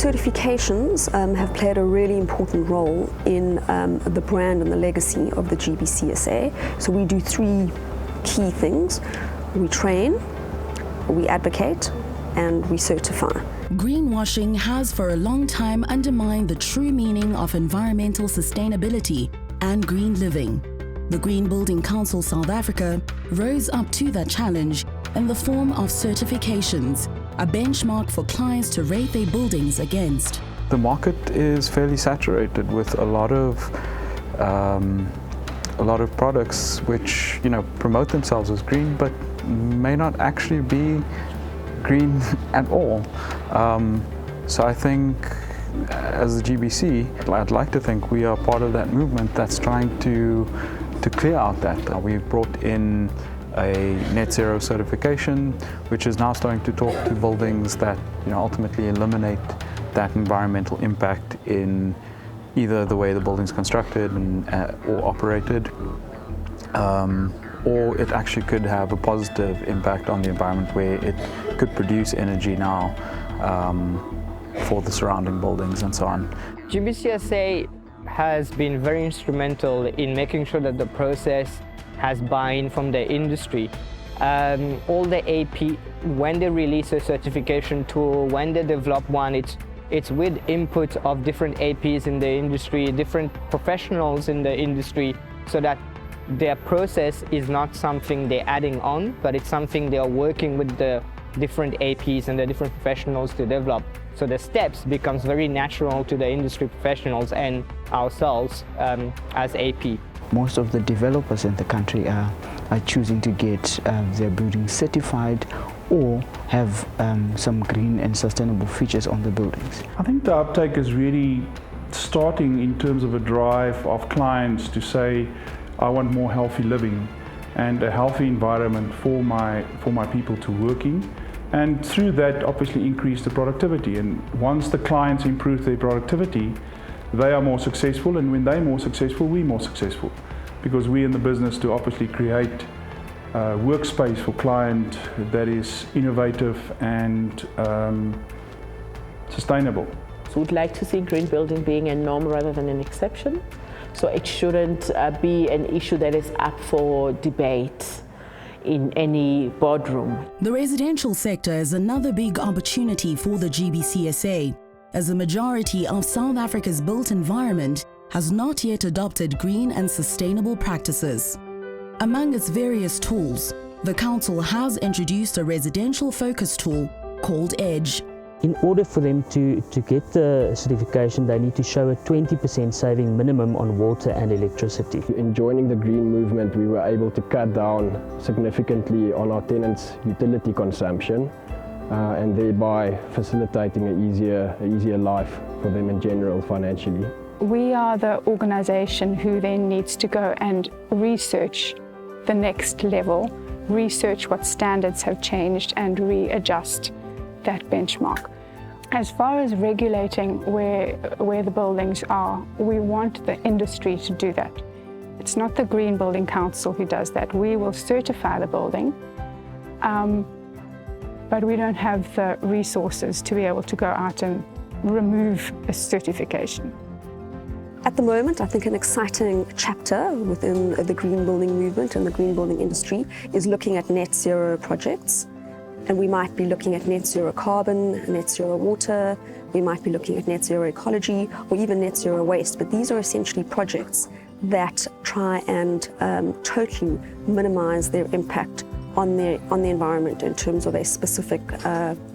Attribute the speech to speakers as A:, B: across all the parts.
A: certifications have played a really important role in the brand and the legacy of the Gbcsa. So we do three key things. We train, we advocate, and we certify.
B: Greenwashing has for a long time undermined the true meaning of environmental sustainability and green living. The Green Building Council South Africa rose up to that challenge in the form of certifications, a benchmark for clients to rate their buildings against.
C: The market is fairly saturated with a lot of products which promote themselves as green, but may not actually be green at all. So I think as the GBC, I'd like to think we are part of that movement that's trying to clear out that. We've brought in a net zero certification, which is now starting to talk to buildings that ultimately eliminate that environmental impact in either the way the building's constructed or operated, or it actually could have a positive impact on the environment where it could produce energy now for the surrounding buildings and so on.
D: Gbcsa has been very instrumental in making sure that the process has buy-in from the industry. All the AP, when they release a certification tool, when they develop one, it's with input of different APs in the industry, different professionals in the industry, so that their process is not something they're adding on, but it's something they are working with the different APs and the different professionals to develop. So the steps becomes very natural to the industry professionals and ourselves as AP.
E: Most of the developers in the country are choosing to get their buildings certified or have some green and sustainable features on the buildings.
F: I think the uptake is really starting in terms of a drive of clients to say, I want more healthy living and a healthy environment for my people to work in, and through that obviously increase the productivity. And once the clients improve their productivity, they are more successful, and when they're more successful, we're more successful, because we're in the business to obviously create workspace for client that is innovative and sustainable.
G: So we'd like to see green building being a norm rather than an exception. So it shouldn't be an issue that is up for debate in any boardroom.
B: The residential sector is another big opportunity for the Gbcsa, as the majority of South Africa's built environment has not yet adopted green and sustainable practices. Among its various tools, the Council has introduced a residential focus tool called EDGE.
H: In order for them to get the certification, they need to show a 20% saving minimum on water and electricity.
I: In joining the green movement, we were able to cut down significantly on our tenants' utility consumption, and thereby facilitating an easier life for them in general financially.
J: We are the organisation who then needs to go and research the next level, research what standards have changed and readjust that benchmark. As far as regulating where the buildings are, we want the industry to do that. It's not the Green Building Council who does that. We will certify the building, but we don't have the resources to be able to go out and remove a certification.
A: At the moment, I think an exciting chapter within the green building movement and the green building industry is looking at net zero projects. And we might be looking at net zero carbon, net zero water, we might be looking at net zero ecology, or even net zero waste. But these are essentially projects that try and totally minimize their impact on the environment in terms of a specific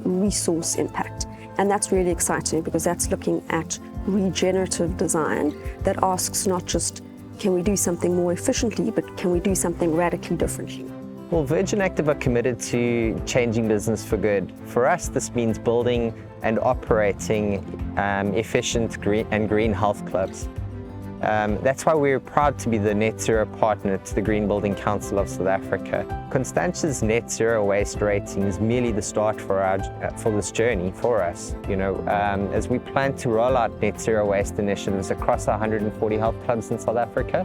A: resource impact. And that's really exciting, because that's looking at regenerative design that asks not just, can we do something more efficiently, but can we do something radically differently?
K: Well, Virgin Active are committed to changing business for good. For us, this means building and operating efficient green health clubs. That's why we're proud to be the net zero partner to the Green Building Council of South Africa. Constantia's net zero waste rating is merely the start for this journey for us. As we plan to roll out net zero waste initiatives across our 140 health clubs in South Africa,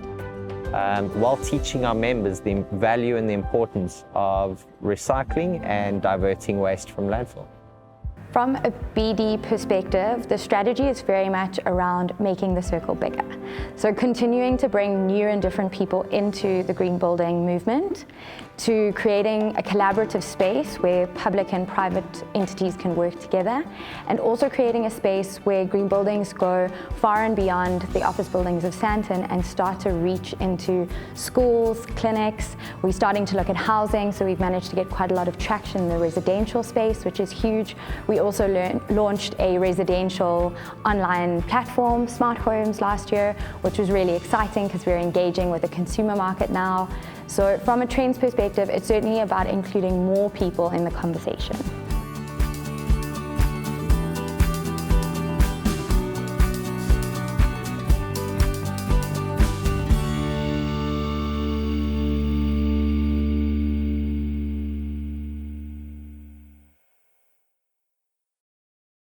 K: while teaching our members the value and the importance of recycling and diverting waste from landfill.
L: From a BD perspective, the strategy is very much around making the circle bigger. So continuing to bring new and different people into the green building movement, to creating a collaborative space where public and private entities can work together, and also creating a space where green buildings go far and beyond the office buildings of Sandton and start to reach into schools, clinics. We're starting to look at housing, so we've managed to get quite a lot of traction in the residential space, which is huge. We also launched a residential online platform, Smart Homes, last year, which was really exciting because we're engaging with the consumer market now. So from a trends perspective, it's certainly about including more people in the conversation.